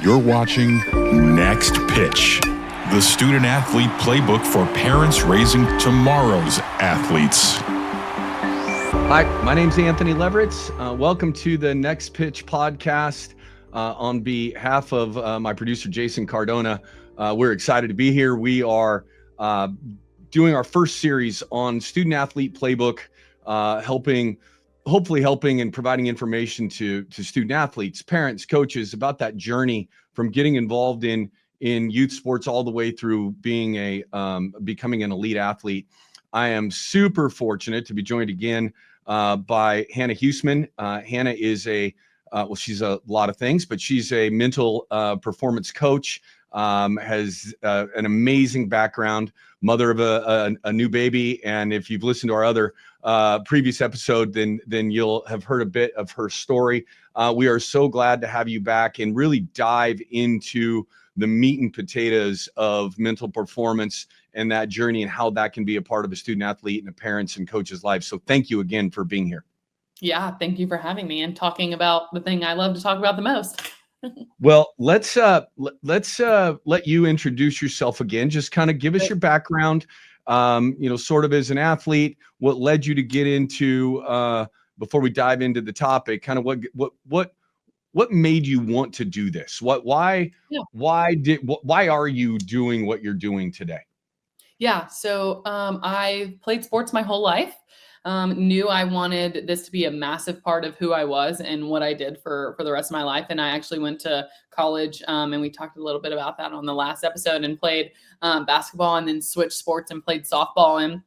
You're watching Next Pitch, the student athlete playbook for parents raising tomorrow's athletes. Hi, my name's Anthony Leveritz. Welcome to the Next Pitch podcast. On behalf of my producer, Jason Cardona, we're excited to be here. We are doing our first series on student athlete playbook, hopefully helping and providing information to student athletes, parents, coaches about that journey from getting involved in youth sports all the way through being becoming an elite athlete. I am super fortunate to be joined again by Hannah Huesman. Hannah is she's a lot of things, but she's a mental performance coach, has an amazing background, mother of a new baby. And if you've listened to our other previous episode, then you'll have heard a bit of her story. We are so glad to have you back and really dive into the meat and potatoes of mental performance and that journey and how that can be a part of a student athlete and a parent's and coach's life. So thank you again for being here. Yeah, thank you for having me and talking about the thing I love to talk about the most. Well, let's let you introduce yourself again. Just kind of give us your background, sort of as an athlete, what led you to get into, before we dive into the topic, kind of what made you want to do this? Why are you doing what you're doing today? Yeah, so I played sports my whole life. Knew I wanted this to be a massive part of who I was and what I did for the rest of my life. And I actually went to college, and we talked a little bit about that on the last episode, and played basketball, and then switched sports and played softball, and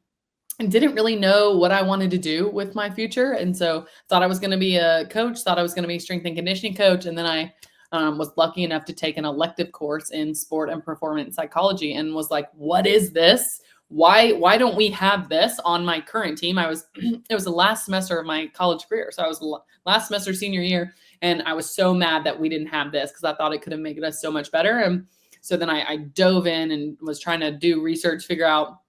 didn't really know what I wanted to do with my future. And so thought I was going to be a coach, thought I was going to be a strength and conditioning coach. And then I was lucky enough to take an elective course in sport and performance psychology, and was like, what is this? Why don't we have this on my current team? It was the last semester of my college career. So I was last semester, senior year. And I was so mad that we didn't have this because I thought it could have made us so much better. And so then I dove in and was trying to do research, figure out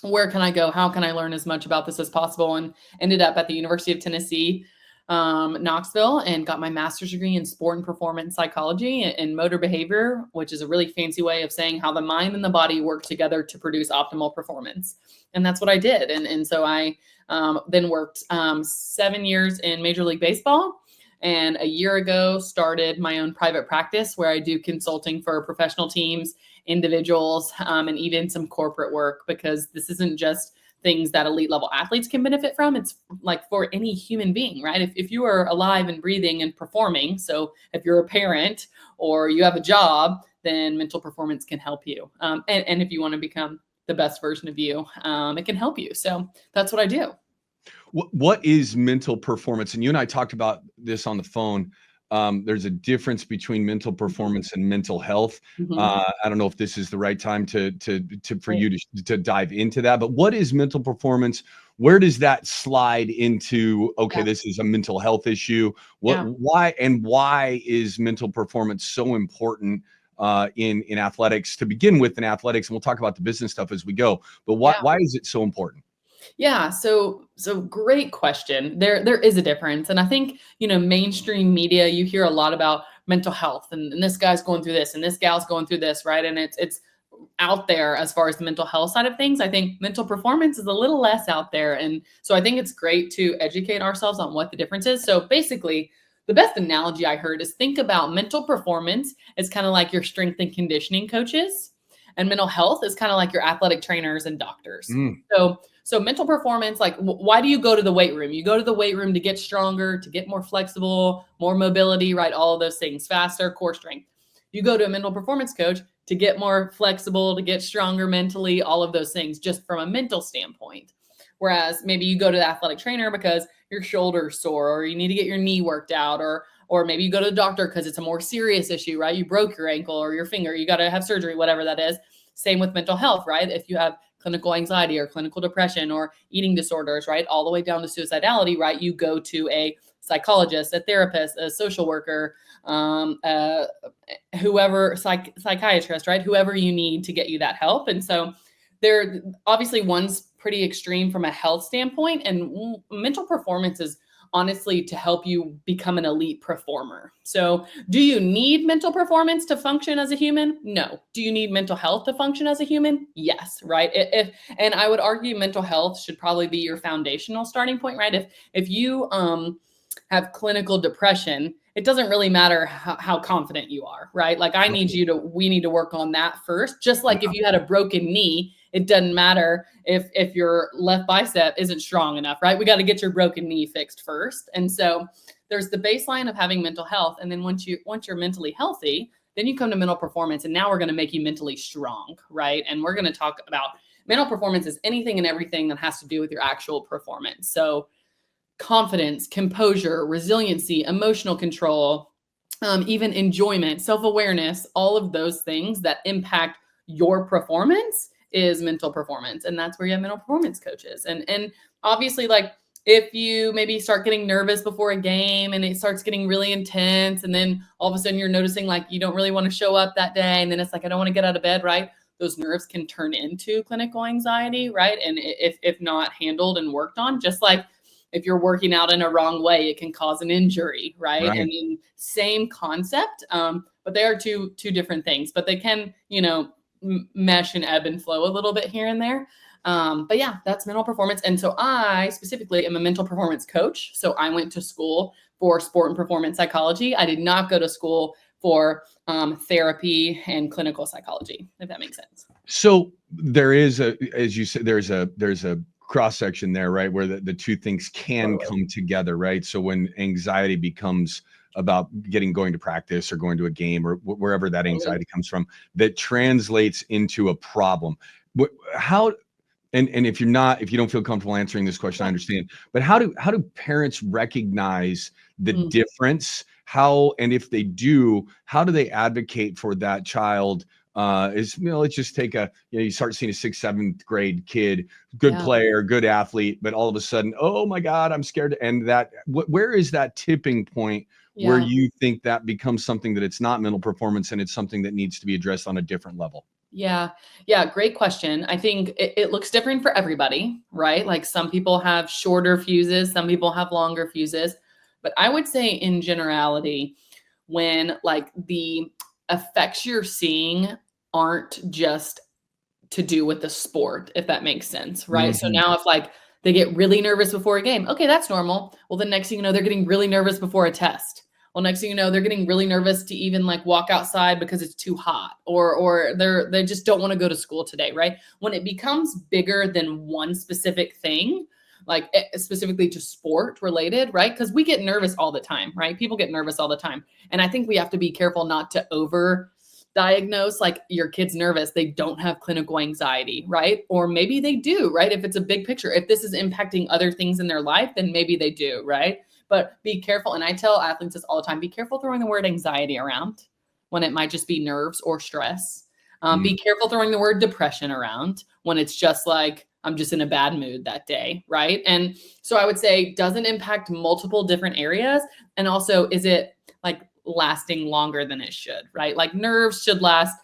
where can I go? How can I learn as much about this as possible? And ended up at the University of Tennessee, Knoxville, and got my master's degree in sport and performance psychology and motor behavior, which is a really fancy way of saying how the mind and the body work together to produce optimal performance. And that's what I did. And so I then worked 7 years in Major League Baseball. And a year ago, started my own private practice where I do consulting for professional teams, individuals, and even some corporate work, because this isn't just things that elite level athletes can benefit from. It's like for any human being, right? If you are alive and breathing and performing, so if you're a parent or you have a job, then mental performance can help you. And if you want to become the best version of you, it can help you. So that's what I do. What is mental performance? And you and I talked about this on the phone. There's a difference between mental performance and mental health. Mm-hmm. I don't know if this is the right time for you to dive into that, but what is mental performance? Where does that slide into, okay, this is a mental health issue? Why is mental performance so important in athletics to begin with in athletics? And we'll talk about the business stuff as we go, but why is it so important? Yeah. So great question. There is a difference. And I think, mainstream media, you hear a lot about mental health and this guy's going through this and this gal's going through this, right? And it's out there as far as the mental health side of things. I think mental performance is a little less out there. And so I think it's great to educate ourselves on what the difference is. So basically, the best analogy I heard is think about mental performance as kind of like your strength and conditioning coaches, and mental health is kind of like your athletic trainers and doctors. So mental performance, like why do you go to the weight room? You go to the weight room to get stronger, to get more flexible, more mobility, right? All of those things, faster, core strength. You go to a mental performance coach to get more flexible, to get stronger mentally, all of those things, just from a mental standpoint. Whereas maybe you go to the athletic trainer because your shoulder's sore, or you need to get your knee worked out, or maybe you go to the doctor because it's a more serious issue, right? You broke your ankle or your finger, you got to have surgery, whatever that is. Same with mental health, right? If you have clinical anxiety or clinical depression or eating disorders, right? All the way down to suicidality, right? You go to a psychologist, a therapist, a social worker, whoever, psychiatrist, right? Whoever you need to get you that help. And so there, obviously one's pretty extreme from a health standpoint, and mental performance is honestly to help you become an elite performer. So do you need mental performance to function as a human? No. Do you need mental health to function as a human? Yes, right? And I would argue mental health should probably be your foundational starting point, right? If you have clinical depression, it doesn't really matter how confident you are, right? Like we need to work on that first. Just like if you had a broken knee, it doesn't matter if your left bicep isn't strong enough, right? We got to get your broken knee fixed first. And so there's the baseline of having mental health. And then once you're mentally healthy, then you come to mental performance. And now we're going to make you mentally strong, right? And we're going to talk about mental performance is anything and everything that has to do with your actual performance. So confidence, composure, resiliency, emotional control, even enjoyment, self-awareness, all of those things that impact your performance is mental performance. And that's where you have mental performance coaches. And obviously, like, if you maybe start getting nervous before a game and it starts getting really intense, and then all of a sudden you're noticing like you don't really want to show up that day, and then it's like, I don't want to get out of bed, right? Those nerves can turn into clinical anxiety, right? And if not handled and worked on, just like if you're working out in a wrong way, it can cause an injury, right? And then same concept, but they are two different things, but they can, mesh and ebb and flow a little bit here and there. But yeah, that's mental performance. And so I specifically am a mental performance coach. So I went to school for sport and performance psychology. I did not go to school for therapy and clinical psychology, if that makes sense. So there is as you said, there's a cross section there, right? Where the two things can come together, right? So when anxiety becomes about going to practice or going to a game or wherever that anxiety comes from, that translates into a problem. How, and if you don't feel comfortable answering this question, I understand, but how do parents recognize the difference? How, and if they do, how do they advocate for that child? Let's just take you start seeing a 6th, 7th grade kid, good player, good athlete, but all of a sudden, oh my God, I'm scared. And where is that tipping point where you think that becomes something that it's not mental performance and it's something that needs to be addressed on a different level? Yeah. Great question. I think it looks different for everybody, right? Like some people have shorter fuses, some people have longer fuses, but I would say in generality, when like the effects you're seeing aren't just to do with the sport, if that makes sense, right? So now if like they get really nervous before a game, okay, that's normal. Well, the next thing you know, they're getting really nervous before a test. Well, next thing you know, they're getting really nervous to even like walk outside because it's too hot, or they just don't want to go to school today, right? When it becomes bigger than one specific thing, like specifically to sport related, right? Because we get nervous all the time, right? People get nervous all the time. And I think we have to be careful not to over diagnose like your kid's nervous, they don't have clinical anxiety, right? Or maybe they do, right? If it's a big picture, if this is impacting other things in their life, then maybe they do, right? But be careful. And I tell athletes this all the time, be careful throwing the word anxiety around when it might just be nerves or stress. Be careful throwing the word depression around when it's just like, I'm just in a bad mood that day, right? And so I would say, doesn't impact multiple different areas. And also, is it like lasting longer than it should, right? Like nerves should last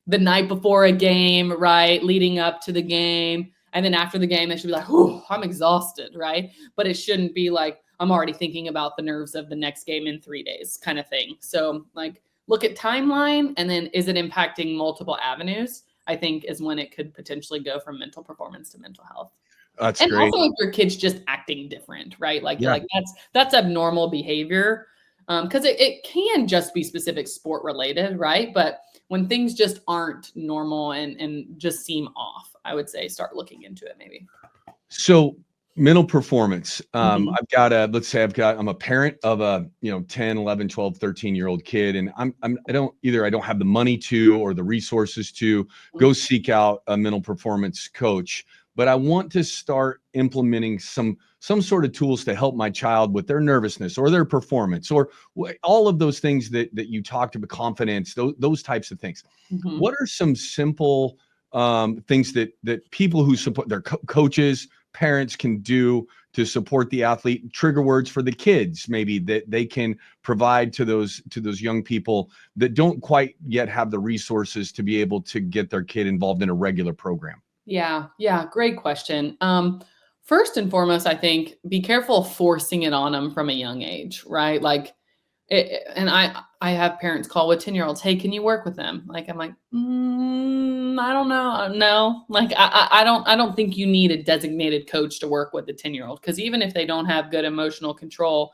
the night before a game, right? Leading up to the game. And then after the game, they should be like, oh, I'm exhausted, right? But it shouldn't be like, I'm already thinking about the nerves of the next game in 3 days kind of thing. So like look at timeline, and then is it impacting multiple avenues? I think is when it could potentially go from mental performance to mental health. That's and great. Also if your kid's just acting different, right? Like that's abnormal behavior. Because it can just be specific sport related, right? But when things just aren't normal and just seem off, I would say start looking into it maybe. So mental performance. I'm a parent of a 10, 11, 12, 13-year-old kid, and I don't have the money to or the resources to go seek out a mental performance coach, but I want to start implementing some sort of tools to help my child with their nervousness or their performance or all of those things that you talked about, confidence, those types of things. What are some simple things that people who support their coaches, parents can do to support the athlete, trigger words for the kids, maybe that they can provide to those young people that don't quite yet have the resources to be able to get their kid involved in a regular program? Yeah. Great question. First and foremost, I think be careful of forcing it on them from a young age, right? Like, and I have parents call with 10-year-olds, hey, can you work with them? Like, I'm like, I don't know. No, like, I don't think you need a designated coach to work with a 10-year-old, because even if they don't have good emotional control,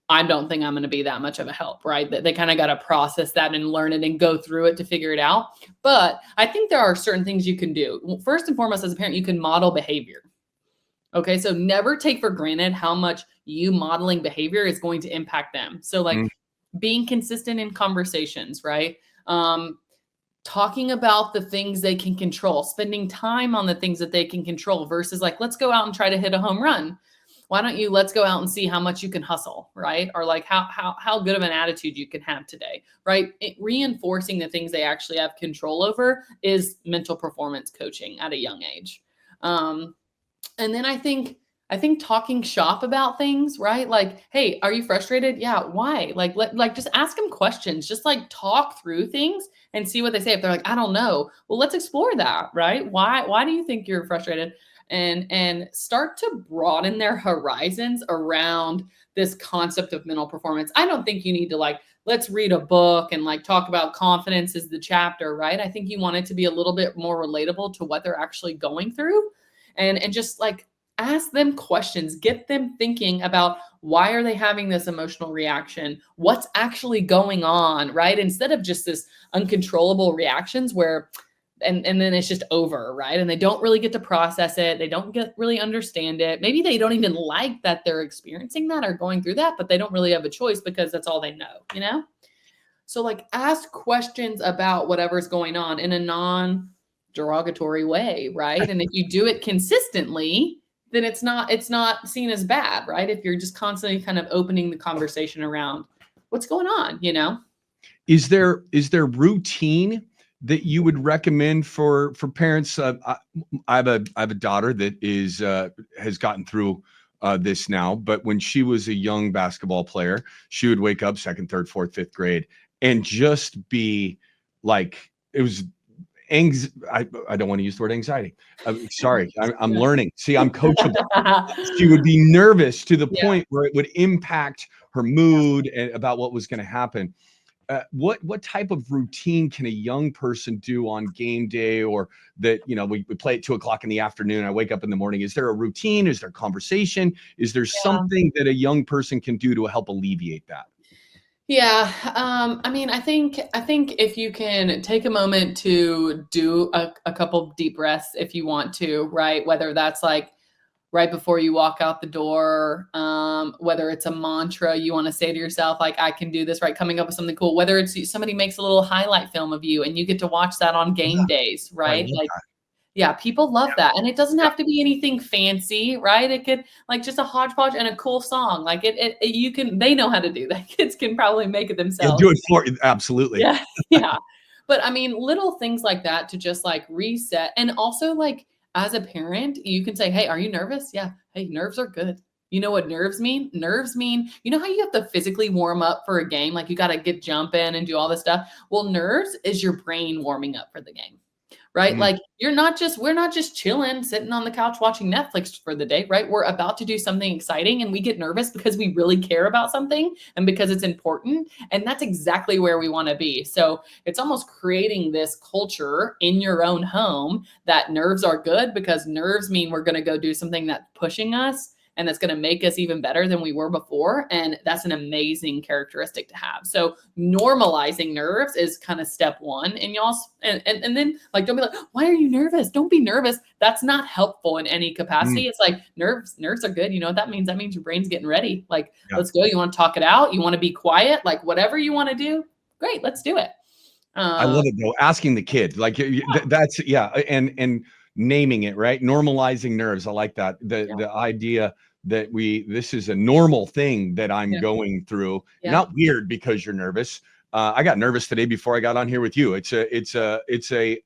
I don't think I'm going to be that much of a help, right? That they kind of got to process that and learn it and go through it to figure it out. But I think there are certain things you can do. Well, first and foremost, as a parent, you can model behavior. Okay, so never take for granted how much you modeling behavior is going to impact them. So like being consistent in conversations, right? Talking about the things they can control, spending time on the things that they can control versus like, let's go out and try to hit a home run. Why don't you, let's go out and see how much you can hustle, right? Or like how good of an attitude you can have today, right? Reinforcing the things they actually have control over is mental performance coaching at a young age. And then I think talking shop about things, right? Like, hey, are you frustrated? Yeah. Why? Like just ask them questions. Just like talk through things and see what they say. If they're like, I don't know, well, let's explore that, right? Why do you think you're frustrated? And start to broaden their horizons around this concept of mental performance. I don't think you need to like, let's read a book and like talk about confidence as the chapter, right? I think you want it to be a little bit more relatable to what they're actually going through. And just like ask them questions, get them thinking about why are they having this emotional reaction? What's actually going on, right? Instead of just this uncontrollable reactions where, and then it's just over, right? And they don't really get to process it. They don't really understand it. Maybe they don't even like that they're experiencing that or going through that, but they don't really have a choice because that's all they know, you know? So like ask questions about whatever's going on in a non-derogatory way, right? And if you do it consistently, then it's not seen as bad, right? If you're just constantly kind of opening the conversation around what's going on, you know? Is there routine that you would recommend for parents? I have a daughter that is has gotten through this now, but when she was a young basketball player, she would wake up second, third, fourth, fifth grade and just be like, it was I don't want to use the word anxiety. Sorry, I'm learning. See, I'm coachable. She would be nervous to the Yeah. point where it would impact her mood and about what was going to happen. What type of routine can a young person do on game day, or that, you know, we play at 2:00 in the afternoon, I wake up in the morning? Is there a routine? Is there conversation? Is there something that a young person can do to help alleviate that? Yeah. I mean, I think if you can take a moment to do a couple deep breaths if you want to, right? Whether that's like right before you walk out the door, whether it's a mantra you want to say to yourself, like, I can do this, right? Coming up with something cool, whether it's somebody makes a little highlight film of you and you get to watch that on game days, I right? love Like, that. yeah, people love that. And it doesn't Yeah. have to be anything fancy, right? It could like just a hodgepodge and a cool song. Like you can, they know how to do that. Kids can probably make it Yeah, themselves. do it for absolutely. Yeah. Yeah. But I mean, little things like that to just like reset. And also like as a parent, you can say, hey, are you nervous? Yeah. Hey, nerves are good. You know what nerves mean? Nerves mean, you know how you have to physically warm up for a game? Like you got to get jumping and do all this stuff. Well, nerves is your brain warming up for the game, right? Mm. Like we're not just chilling, sitting on the couch watching Netflix for the day, right? We're about to do something exciting and we get nervous because we really care about something and because it's important. And that's exactly where we want to be. So it's almost creating this culture in your own home that nerves are good, because nerves mean we're going to go do something that's pushing us and that's going to make us even better than we were before. And that's an amazing characteristic to have. So normalizing nerves is kind of step one in y'all's, and then like, don't be like, why are you nervous? Don't be nervous. That's not helpful in any capacity. Mm. It's like nerves are good. You know what that means? That means your brain's getting ready. Like, Yeah. let's go. You want to talk it out? You want to be quiet? Like whatever you want to do, great, let's do it. I love it though. Asking the kid, like that's and naming it, right? Normalizing nerves. I like that. The idea that this is a normal thing that I'm Yeah. going through. Yeah. Not weird because you're nervous. I got nervous today before I got on here with you. I think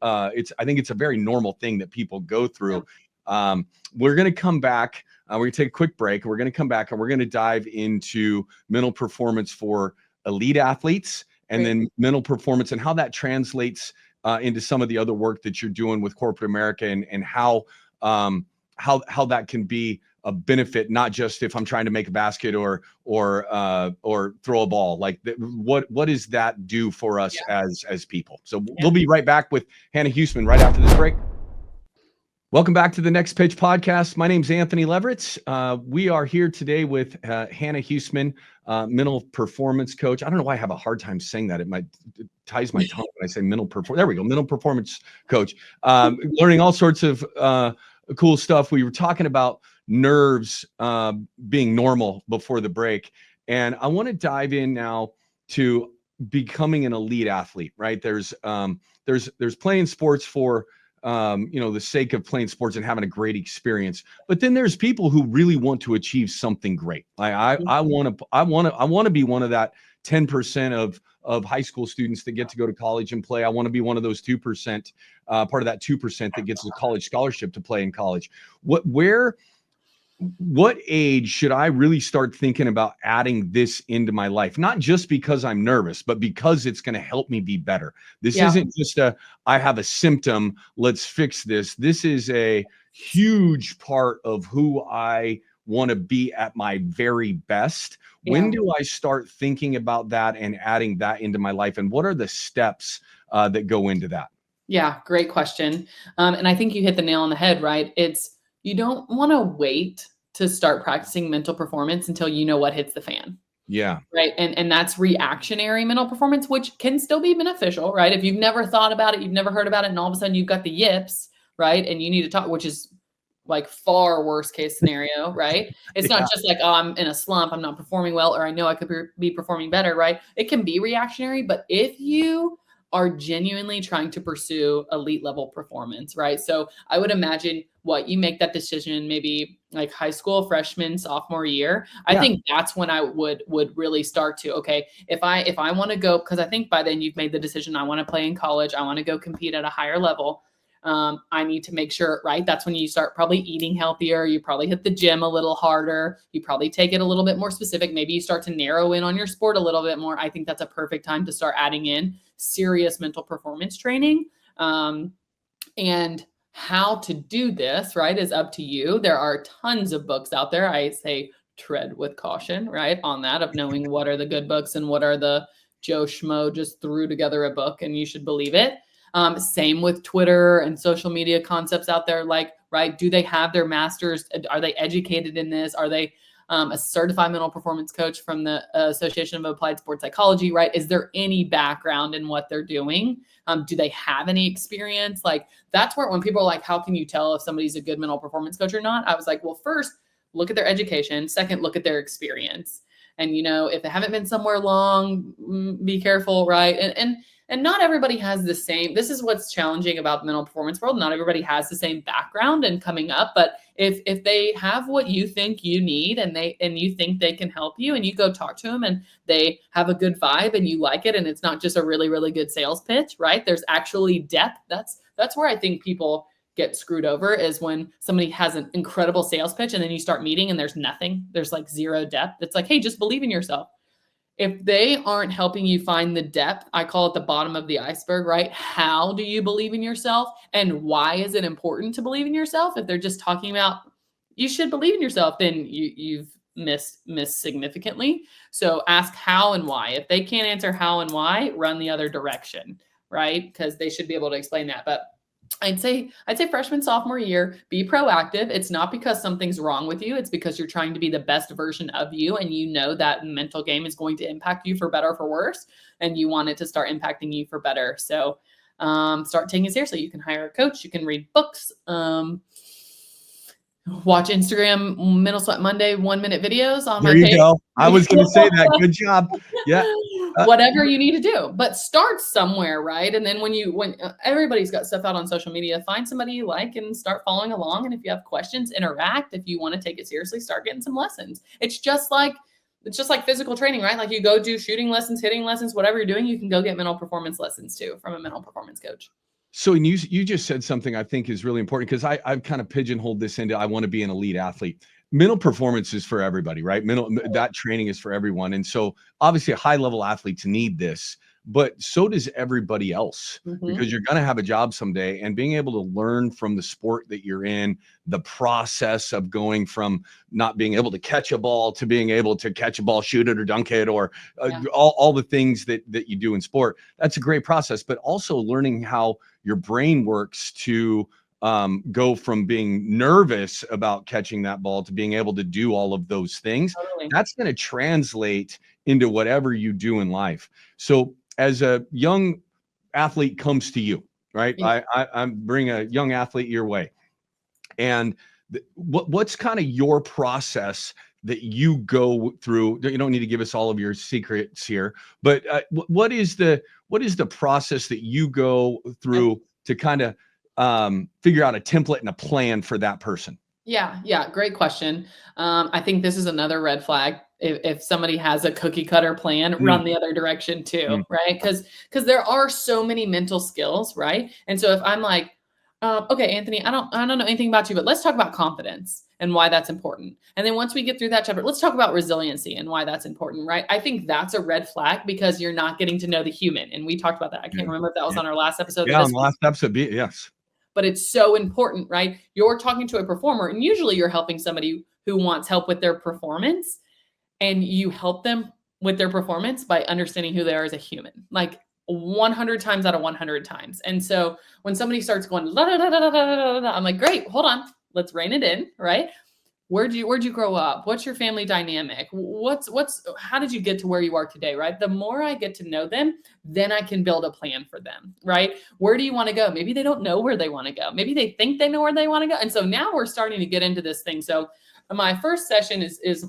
it's a very normal thing that people go through. We're going to come back. We're going to take a quick break. We're going to come back and we're going to dive into mental performance for elite athletes, and Great. then mental performance and how that translates into some of the other work that you're doing with corporate America, and how how that can be a benefit, not just if I'm trying to make a basket or throw a ball. Like what does that do for us as people? So we'll be right back with Hannah Huesman right after this break. Welcome back to the Next Pitch podcast. My name's Anthony Leveritz. We are here today with Hannah Huesman, mental performance coach. I don't know why I have a hard time saying that. It ties my tongue when I say mental performance. There we go, mental performance coach. Learning all sorts of cool stuff. We were talking about nerves being normal before the break, and I want to dive in now to becoming an elite athlete. Right? There's playing sports for the sake of playing sports and having a great experience. But then there's people who really want to achieve something great. I want to be one of that 10% of high school students that get to go to college and play. I want to be one of those 2%, part of that 2% that gets a college scholarship to play in college. What age should I really start thinking about adding this into my life? Not just because I'm nervous, but because it's going to help me be better. This isn't just I have a symptom, let's fix this. This is a huge part of who I want to be at my very best. When do I start thinking about that and adding that into my life? And what are the steps that go into that? Yeah, great question. And I think you hit the nail on the head, right? You don't want to wait to start practicing mental performance until you know what hits the fan. Yeah. Right. And that's reactionary mental performance, which can still be beneficial, right? If you've never thought about it, you've never heard about it, and all of a sudden you've got the yips, right? And you need to talk, which is like far worst case scenario, right? It's not just like, oh, I'm in a slump, I'm not performing well, or I know I could be performing better, right? It can be reactionary, but if you are genuinely trying to pursue elite level performance, right? So I would imagine you make that decision maybe like high school, freshman, sophomore year. I think that's when I would really start to, okay, if I want to go, because I think by then you've made the decision, I want to play in college, I want to go compete at a higher level. I need to make sure, right? That's when you start probably eating healthier. You probably hit the gym a little harder. You probably take it a little bit more specific. Maybe you start to narrow in on your sport a little bit more. I think that's a perfect time to start adding in serious mental performance training. And how to do this, right, is up to you. There are tons of books out there. I say tread with caution, right, on that, of knowing what are the good books and what are the Joe Schmo just threw together a book and you should believe it. Same with Twitter and social media concepts out there. Like, right, do they have their masters? Are they educated in this? Are they a certified mental performance coach from the Association of Applied Sports Psychology, right? Is there any background in what they're doing? Do they have any experience? Like, that's where when people are like, how can you tell if somebody's a good mental performance coach or not? I was like, well, first, look at their education. Second, look at their experience. And, if they haven't been somewhere long, be careful, right? And not everybody has the same, this is what's challenging about the mental performance world. Not everybody has the same background and coming up, but if they have what you think you need and you think they can help you and you go talk to them and they have a good vibe and you like it and it's not just a really, really good sales pitch, right? There's actually depth. That's where I think people get screwed over, is when somebody has an incredible sales pitch and then you start meeting and there's nothing. There's like zero depth. It's like, hey, just believe in yourself. If they aren't helping you find the depth, I call it the bottom of the iceberg, right? How do you believe in yourself? And why is it important to believe in yourself? If they're just talking about you should believe in yourself, then you've missed significantly. So ask how and why. If they can't answer how and why, run the other direction, right? Because they should be able to explain that. But I'd say freshman, sophomore year, be proactive. It's not because something's wrong with you. It's because you're trying to be the best version of you. And you know that mental game is going to impact you for better or for worse. And you want it to start impacting you for better. So start taking it seriously. You can hire a coach. You can read books. Watch Instagram Mental Sweat Monday 1-minute videos on my page. There you go. I was going to say that. Good job. Yeah. Whatever you need to do, but start somewhere, right? And then when everybody's got stuff out on social media, find somebody you like and start following along. And if you have questions, interact. If you want to take it seriously, start getting some lessons. It's just like physical training, right? Like you go do shooting lessons, hitting lessons, whatever you're doing, you can go get mental performance lessons too from a mental performance coach. So you just said something I think is really important, because I've kind of pigeonholed this into I want to be an elite athlete. Mental performance is for everybody, right? That training is for everyone. And so obviously high level athletes need this, but so does everybody else, because you're going to have a job someday, and being able to learn from the sport that you're in, the process of going from not being able to catch a ball to being able to catch a ball, shoot it or dunk it, or all the things that you do in sport. That's a great process, but also learning how your brain works to go from being nervous about catching that ball to being able to do all of those things. Totally. That's going to translate into whatever you do in life. So as a young athlete comes to you, right? Yeah. I bring a young athlete your way, and what's kind of your process that you go through? You don't need to give us all of your secrets here, but what is the process that you go through to kind of figure out a template and a plan for that person? Yeah, great question. I think this is another red flag. If somebody has a cookie cutter plan, run the other direction too, right? Because there are so many mental skills, right? And so if I'm like, okay, Anthony, I don't know anything about you, but let's talk about confidence and why that's important. And then once we get through that chapter, let's talk about resiliency and why that's important, right? I think that's a red flag because you're not getting to know the human. And we talked about that. I can't remember if that was on our last episode. Yeah, on the last episode, yes. But it's so important, right? You're talking to a performer, and usually you're helping somebody who wants help with their performance, and you help them with their performance by understanding who they are as a human, like 100 times out of 100 times. And so when somebody starts going, la, da, da, da, da, da, da, I'm like, great, hold on, let's rein it in, right? Where'd you grow up? What's your family dynamic? How did you get to where you are today, right? The more I get to know them, then I can build a plan for them, right? Where do you want to go? Maybe they don't know where they want to go. Maybe they think they know where they want to go. And so now we're starting to get into this thing. So my first session is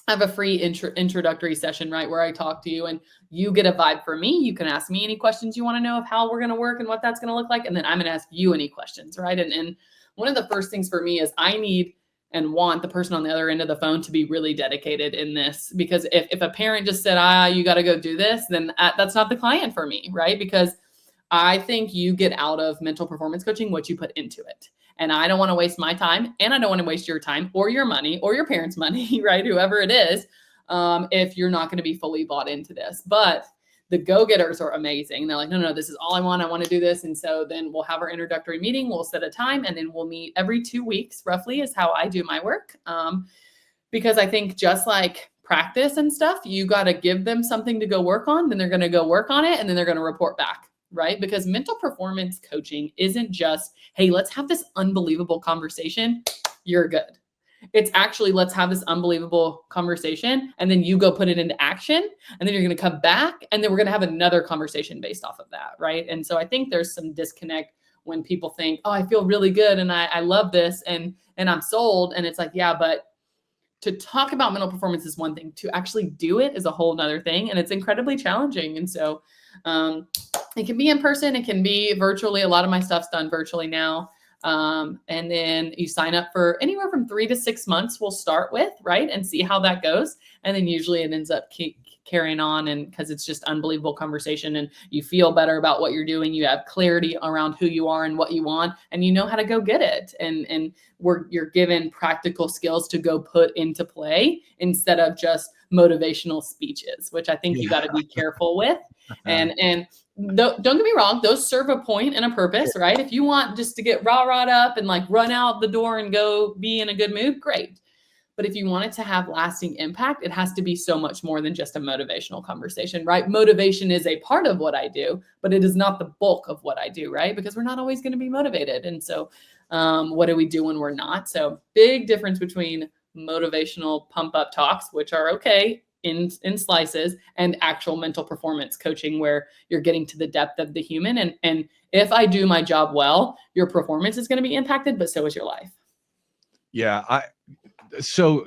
I have a free introductory session, right? Where I talk to you and you get a vibe for me. You can ask me any questions you want to know of how we're going to work and what that's going to look like. And then I'm going to ask you any questions, right? And one of the first things for me is I need and want the person on the other end of the phone to be really dedicated in this. Because if a parent just said, you got to go do this, then that's not the client for me, right? Because I think you get out of mental performance coaching what you put into it. And I don't want to waste my time, and I don't want to waste your time or your money or your parents' money, right? Whoever it is, if you're not going to be fully bought into this. But the go-getters are amazing. They're like, no, this is all I want. I want to do this. And so then we'll have our introductory meeting. We'll set a time, and then we'll meet every 2 weeks, roughly, is how I do my work. Because I think just like practice and stuff, you got to give them something to go work on. Then they're going to go work on it, and then they're going to report back, right? Because mental performance coaching isn't just, hey, let's have this unbelievable conversation. You're good. It's actually, let's have this unbelievable conversation, and then you go put it into action, and then you're going to come back, and then we're going to have another conversation based off of that, right? And so I think there's some disconnect when people think, oh, I feel really good, and I love this, and I'm sold. And it's like, yeah, but to talk about mental performance is one thing. To actually do it is a whole nother thing, and it's incredibly challenging. And so it can be in person, it can be virtually. A lot of my stuff's done virtually now. And then you sign up for anywhere from 3 to 6 months we'll start with, right? And see how that goes. And then usually it ends up carrying on, and because it's just unbelievable conversation, and you feel better about what you're doing. You have clarity around who you are and what you want, and you know how to go get it. And you're given practical skills to go put into play instead of just motivational speeches, which I think you got to be careful with. And don't get me wrong, those serve a point and a purpose, right? If you want just to get rah-rahed up and like run out the door and go be in a good mood, great. But if you want it to have lasting impact, it has to be so much more than just a motivational conversation, right? Motivation is a part of what I do, but it is not the bulk of what I do, right? Because we're not always going to be motivated. And so what do we do when we're not? So big difference between motivational pump up talks, which are okay in slices, and actual mental performance coaching where you're getting to the depth of the human. And if I do my job well, your performance is going to be impacted, but so is your life. Yeah, so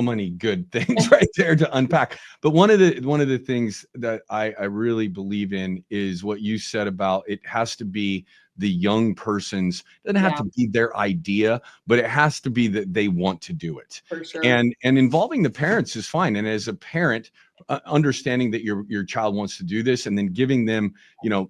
many good things right there to unpack. But one of the things that I really believe in is what you said about it has to be the young person's, it doesn't have to be their idea, but it has to be that they want to do it. For sure. And involving the parents is fine. And as a parent, understanding that your child wants to do this, and then giving them,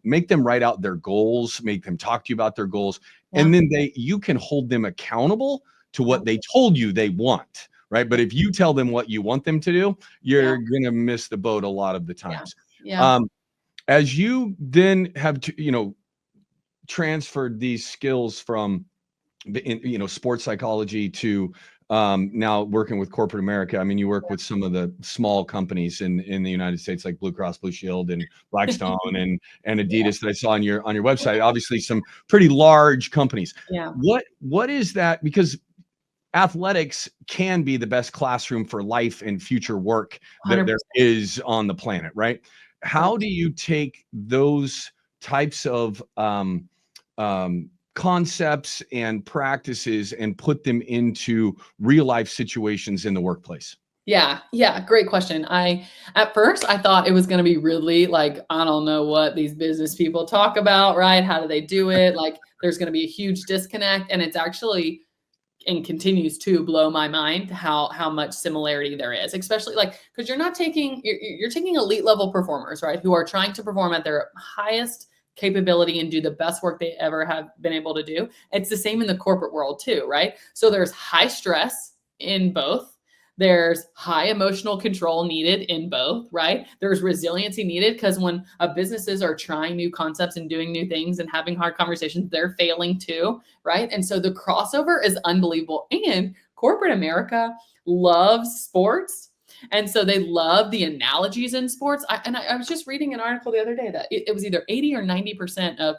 make them write out their goals, make them talk to you about their goals. And then you can hold them accountable to what they told you they want, right? But if you tell them what you want them to do, you're going to miss the boat a lot of the times. As you then have transferred these skills from sports psychology to now working with corporate America. I mean, you work with some of the small companies in the United States, like Blue Cross Blue Shield and Blackstone and Yeah. Adidas that I saw on your website. Obviously, some pretty large companies. Yeah. What is that? Because athletics can be the best classroom for life and future work that there 100%. is on the planet, right? How do you take those types of concepts and practices and put them into real life situations in the workplace? Yeah, yeah, great question. At first I thought it was gonna be really like, I don't know what these business people talk about, right? How do they do it? Like, there's gonna be a huge disconnect, and it's actually and continues to blow my mind how much similarity there is, especially like because you're taking elite level performers, right, who are trying to perform at their highest capability and do the best work they ever have been able to do. It's the same in the corporate world too, right? So there's high stress in both. There's high emotional control needed in both, right? There's resiliency needed because when businesses are trying new concepts and doing new things and having hard conversations, they're failing too, right? And so the crossover is unbelievable. And corporate America loves sports. And so they love the analogies in sports. I was just reading an article the other day that it was either 80 or 90% of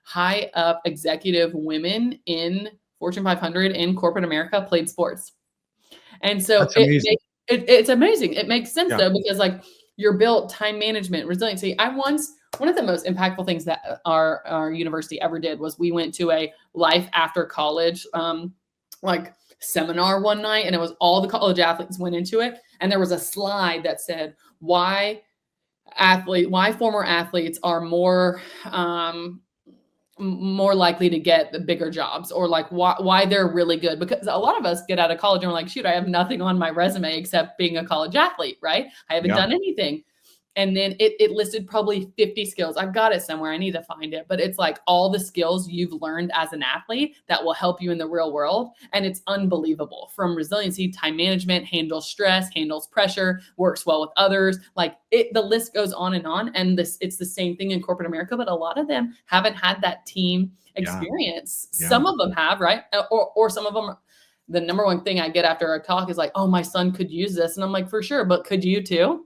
high up executive women in Fortune 500 in corporate America played sports. And so That's amazing. it's amazing. It makes sense Yeah. though, because like you're built time management, resiliency. One of the most impactful things that our university ever did was we went to a life after college like seminar one night, and it was all the college athletes went into it, and there was a slide that said why former athletes are more likely to get the bigger jobs, or like why they're really good, because a lot of us get out of college and we're like, shoot, I have nothing on my resume except being a college athlete, right? I haven't Yeah. done anything. And then it listed probably 50 skills. I've got it somewhere. I need to find it. But it's like all the skills you've learned as an athlete that will help you in the real world. And it's unbelievable, from resiliency, time management, handles stress, handles pressure, works well with others. Like the list goes on and on. And it's the same thing in corporate America, but a lot of them haven't had that team Yeah. experience. Yeah. Some of them have, right? Or some of them, the number one thing I get after a talk is like, oh, my son could use this. And I'm like, for sure, but could you too?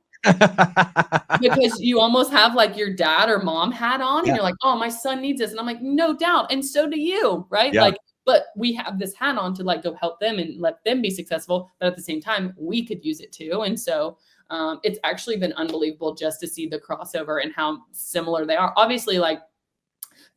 Because you almost have like your dad or mom hat on, and Yeah. you're like, oh, my son needs this. And I'm like, no doubt. And so do you, right? Yeah. Like, but we have this hat on to like go help them and let them be successful. But at the same time, we could use it too. And so it's actually been unbelievable just to see the crossover and how similar they are. Obviously, like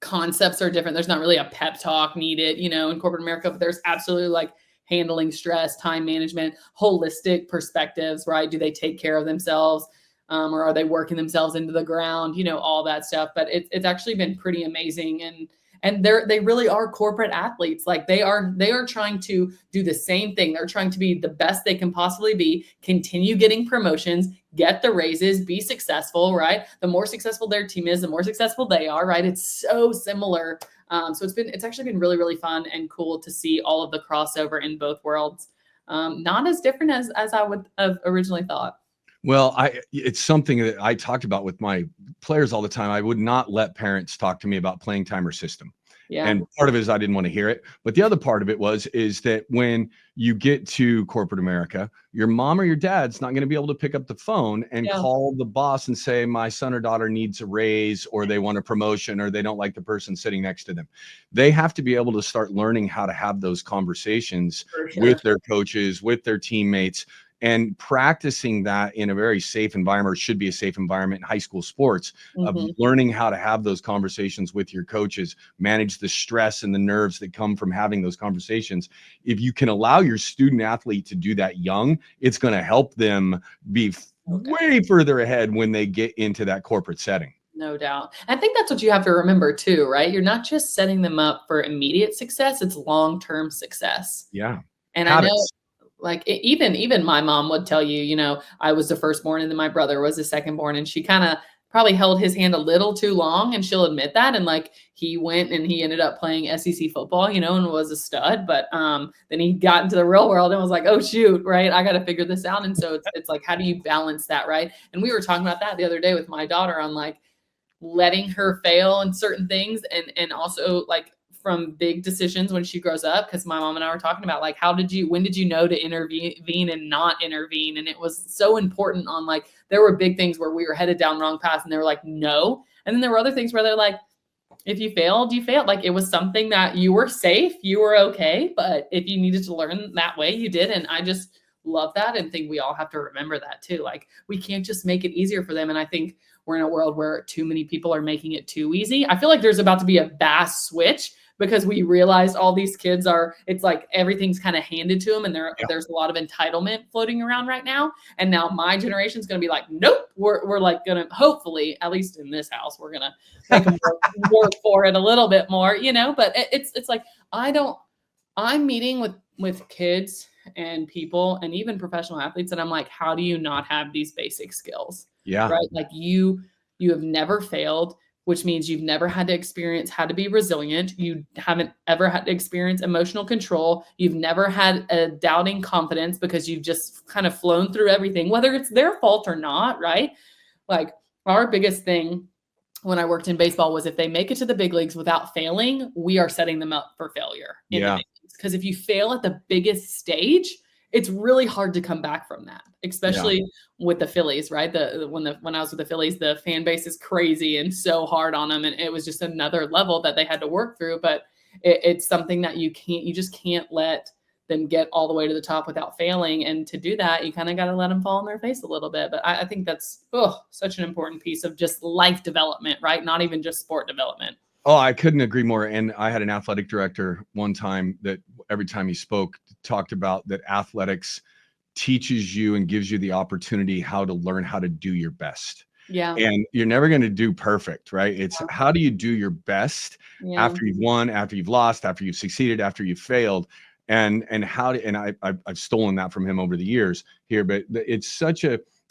concepts are different. There's not really a pep talk needed, in corporate America, but there's absolutely like handling stress, time management, holistic perspectives, right? Do they take care of themselves? Or are they working themselves into the ground? All that stuff. But it's actually been pretty amazing. And they really are corporate athletes. Like they are trying to do the same thing. They're trying to be the best they can possibly be, continue getting promotions, get the raises, be successful, right? The more successful their team is, the more successful they are, right? It's so similar. So it's actually been really, really fun and cool to see all of the crossover in both worlds. Not as different as I would have originally thought. Well, it's something that I talked about with my players all the time. I would not let parents talk to me about playing time or system. Yeah. And part of it is I didn't want to hear it. But the other part of it is that when you get to corporate America, your mom or your dad's not going to be able to pick up the phone and Yeah. call the boss and say, my son or daughter needs a raise, or they want a promotion, or they don't like the person sitting next to them. They have to be able to start learning how to have those conversations For sure. with their coaches, with their teammates, and practicing that in a very safe environment, or should be a safe environment in high school sports, of Mhm. learning how to have those conversations with your coaches, manage the stress and the nerves that come from having those conversations. If you can allow your student athlete to do that young, it's going to help them be way further ahead when they get into that corporate setting. No doubt. I think that's what you have to remember too, right? You're not just setting them up for immediate success, it's long-term success. Yeah. And I know Habits. like even my mom would tell you, I was the firstborn and then my brother was the secondborn, and she kind of probably held his hand a little too long, and she'll admit that. And like he went and he ended up playing SEC football, and was a stud. But then he got into the real world and was like, oh shoot, right? I got to figure this out. And so it's like, how do you balance that, right? And we were talking about that the other day with my daughter on like, letting her fail in certain things, and also like from big decisions when she grows up. Cause my mom and I were talking about like, when did you know to intervene and not intervene? And it was so important on like, there were big things where we were headed down the wrong path and they were like, no. And then there were other things where they're like, if you failed, you failed. Like it was something that you were safe, you were okay. But if you needed to learn that way, you did. And I just love that and think we all have to remember that too. Like we can't just make it easier for them. And I think we're in a world where too many people are making it too easy. I feel like there's about to be a vast switch because we realized all these kids it's like everything's kind of handed to them, and there's a lot of entitlement floating around right now. And now my generation's going to be like, nope, we're like going to, hopefully, at least in this house, we're going to make them work for it a little bit more, but it's like, I'm meeting with kids and people and even professional athletes, and I'm like, how do you not have these basic skills? Yeah. Right. Like you have never failed, which means you've never had to experience how to be resilient. You haven't ever had to experience emotional control. You've never had a doubting confidence because you've just kind of flown through everything, whether it's their fault or not. Right. Like our biggest thing when I worked in baseball was if they make it to the big leagues without failing, we are setting them up for failure in the big leagues. Because if you fail at the biggest stage, it's really hard to come back from that, especially with the Phillies, right? When I was with the Phillies, the fan base is crazy and so hard on them. And it was just another level that they had to work through. But it's something that you just can't let them get all the way to the top without failing. And to do that, you kind of got to let them fall on their face a little bit. But I think that's such an important piece of just life development, right? Not even just sport development. Oh, I couldn't agree more. And I had an athletic director one time that every time he spoke, talked about that athletics teaches you and gives you the opportunity how to learn how to do your best. Yeah. And you're never going to do perfect, right? It's how do you do your best after you've won, after you've lost, after you've succeeded, after you've failed. And I've stolen that from him over the years here, but it's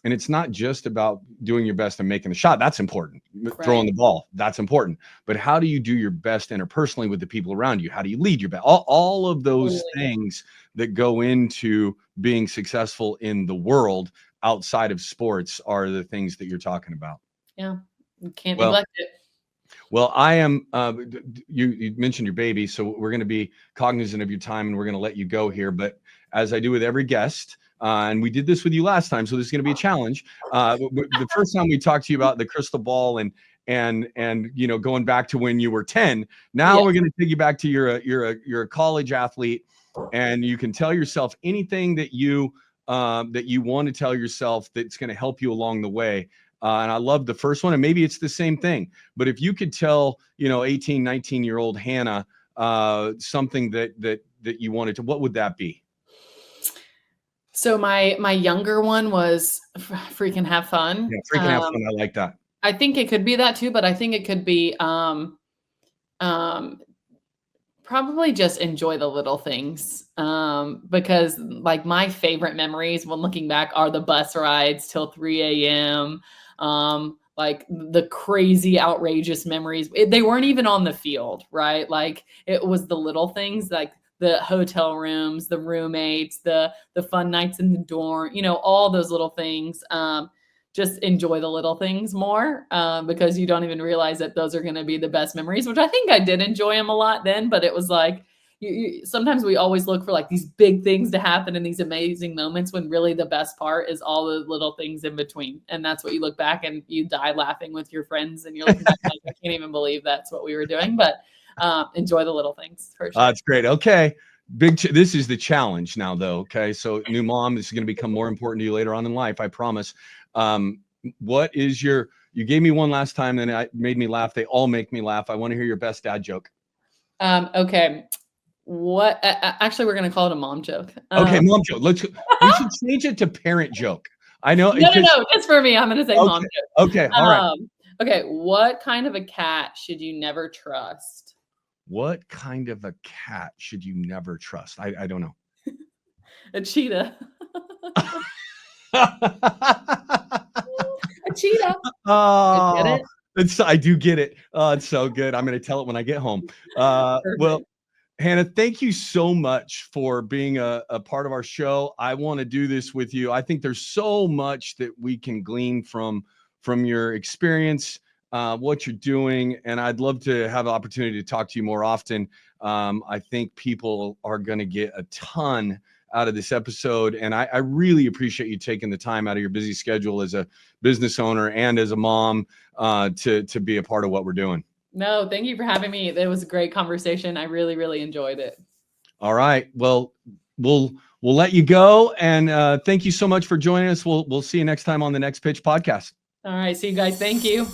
and it's not just about doing your best and making the shot. That's important. Right. Throwing the ball, that's important. But how do you do your best interpersonally with the people around you? How do you lead your best? All of those things that go into being successful in the world outside of sports are the things that you're talking about. Yeah, you can't neglect it. Well, I am, you mentioned your baby, so we're going to be cognizant of your time and we're going to let you go here. But as I do with every guest, and we did this with you last time, so this is going to be a challenge. The first time we talked to you about the crystal ball and going back to when you were 10. Now we're going to take you back to you're a college athlete, and you can tell yourself anything that you want to tell yourself that's going to help you along the way. And I love the first one, and maybe it's the same thing, but if you could tell 18, 19-year-old Hannah something that you wanted to, what would that be? So my younger one was freaking have fun. Yeah, freaking have fun. I like that. I think it could be that too, but I think it could be probably just enjoy the little things. Because like my favorite memories when looking back are the bus rides till 3 a.m. Like the crazy, outrageous memories. They weren't even on the field, right? Like it was the little things, like the hotel rooms, the roommates, the fun nights in the dorm, all those little things. Just enjoy the little things more because you don't even realize that those are going to be the best memories, which I think I did enjoy them a lot then, but it was like, sometimes we always look for like these big things to happen in these amazing moments when really the best part is all the little things in between. And that's what you look back and you die laughing with your friends and you're looking back like, I can't even believe that's what we were doing, but enjoy the little things for sure. That's great. Okay. This is the challenge now though. Okay. So new mom, this is going to become more important to you later on in life. I promise. What is you gave me one last time and it made me laugh. They all make me laugh. I want to hear your best dad joke. Okay. What? Actually, we're going to call it a mom joke. Okay. Mom joke. We should change it to parent joke. I know. No, just for me. I'm going to say mom joke. Okay. All right. Okay. What kind of a cat should you never trust? What kind of a cat should you never trust? I don't know. A cheetah. A cheetah. Oh, get it? I do get it. Oh, it's so good. I'm going to tell it when I get home. Well, Hannah, thank you so much for being a part of our show. I want to do this with you. I think there's so much that we can glean from your experience what you're doing, and I'd love to have an opportunity to talk to you more often. I think people are going to get a ton out of this episode, and I really appreciate you taking the time out of your busy schedule as a business owner and as a mom to be a part of what we're doing. No, thank you for having me. It was a great conversation. I really, really enjoyed it. All right. Well, we'll let you go, and thank you so much for joining us. We'll see you next time on the Next Pitch podcast. All right. See you guys. Thank you.